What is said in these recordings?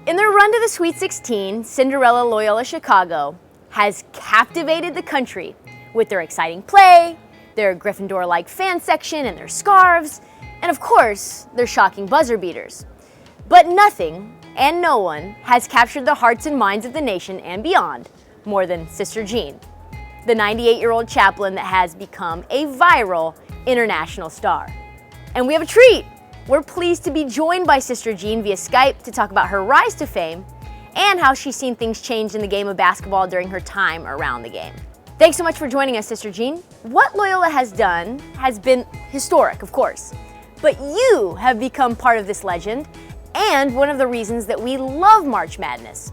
In their run to the Sweet 16, Cinderella Loyola-Chicago has captivated the country with their exciting play, their Gryffindor-like fan section and their scarves, and of course, their shocking buzzer beaters. But nothing and no one has captured the hearts and minds of the nation and beyond more than Sister Jean, the 98-year-old chaplain that has become a viral international star. And we have a treat! We're pleased to be joined by Sister Jean via Skype to talk about her rise to fame and how she's seen things change in the game of basketball during her time around the game. Thanks so much for joining us, Sister Jean. What Loyola has done has been historic, of course, but you have become part of this legend and one of the reasons that we love March Madness.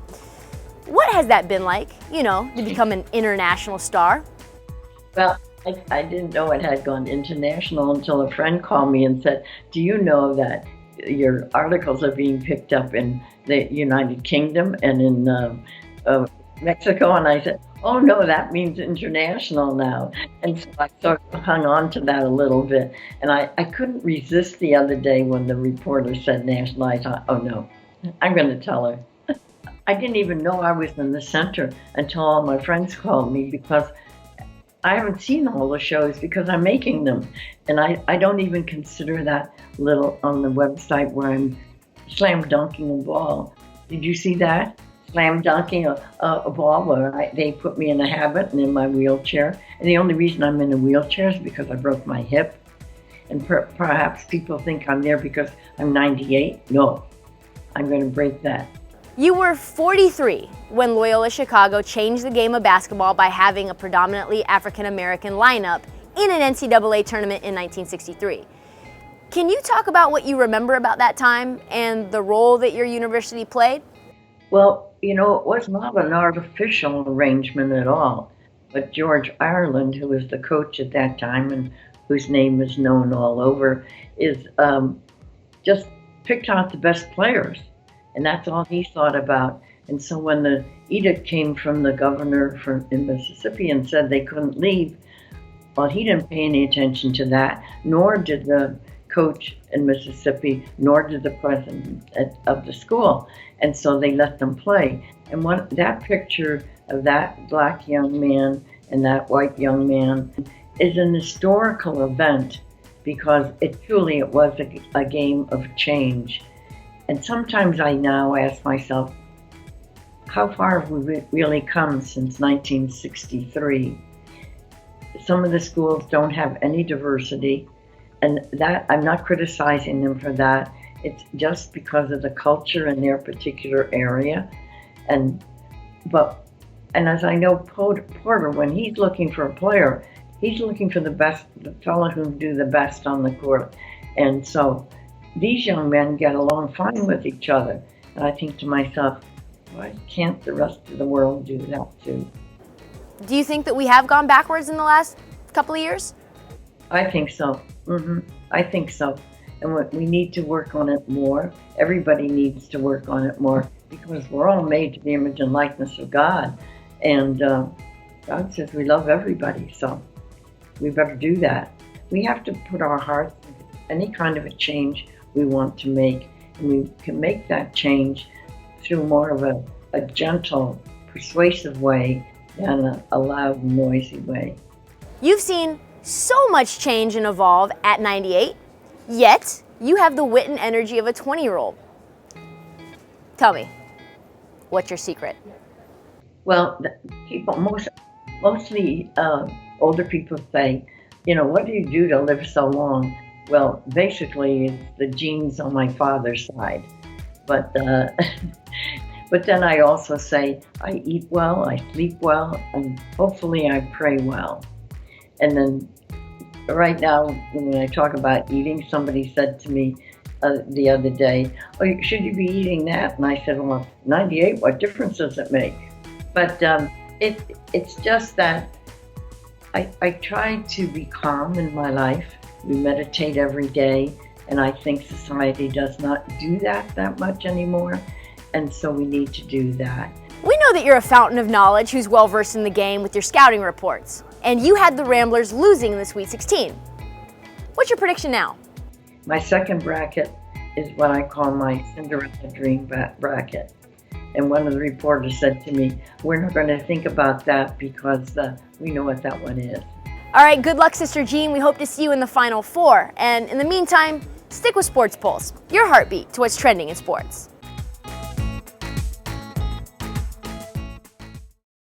What has that been like, to become an international star? Well, I didn't know it had gone international until a friend called me and said, do you know that your articles are being picked up in the United Kingdom and in Mexico? And I said, oh no, that means international now. And so I sort of hung on to that a little bit. And I couldn't resist the other day when the reporter said national. I thought, oh no, I'm going to tell her. I didn't even know I was in the center until all my friends called me, because I haven't seen all the shows because I'm making them. And I don't even consider that little on the website where I'm slam dunking a ball. Did you see that? Slam dunking a ball where they put me in a habit and in my wheelchair. And the only reason I'm in a wheelchair is because I broke my hip. And perhaps people think I'm there because I'm 98. No, I'm going to break that. You were 43 when Loyola-Chicago changed the game of basketball by having a predominantly African-American lineup in an NCAA tournament in 1963. Can you talk about what you remember about that time and the role that your university played? Well, it was not an artificial arrangement at all. But George Ireland, who was the coach at that time and whose name is known all over, is just picked out the best players. And that's all he thought about. And so when the edict came from the governor in Mississippi and said they couldn't leave, well, he didn't pay any attention to that, nor did the coach in Mississippi, nor did the president of the school. And so they let them play. And that picture of that black young man and that white young man is an historical event, because it was a game of change. And sometimes I now ask myself, how far have we really come since 1963? Some of the schools don't have any diversity, and that I'm not criticizing them for that. It's just because of the culture in their particular area. And as I know, Porter, when he's looking for a player, he's looking for the fellow who do the best on the court. And so these young men get along fine with each other. And I think to myself, why can't the rest of the world do that too? Do you think that we have gone backwards in the last couple of years? I think so. I think so. And we need to work on it more. Everybody needs to work on it more, because we're all made to the image and likeness of God. And God says we love everybody, so we better do that. We have to put our hearts into any kind of a change we want to make. And we can make that change through more of a gentle, persuasive way than a loud, noisy way. You've seen so much change and evolve at 98, yet you have the wit and energy of a 20-year-old. Tell me, what's your secret? Well, mostly older people say, what do you do to live so long? Well, basically, it's the genes on my father's side. But then I also say I eat well, I sleep well, and hopefully I pray well. And then right now, when I talk about eating, somebody said to me the other day, oh, should you be eating that? And I said, well, 98, what difference does it make? But it's just that I try to be calm in my life. We meditate every day, and I think society does not do that much anymore, and so we need to do that. We know that you're a fountain of knowledge who's well-versed in the game with your scouting reports, and you had the Ramblers losing in the Sweet 16. What's your prediction now? My second bracket is what I call my Cinderella dream bracket. And one of the reporters said to me, "We're not going to think about that because we know what that one is." All right, good luck, Sister Jean. We hope to see you in the Final Four. And in the meantime, stick with Sports Pulse, your heartbeat to what's trending in sports.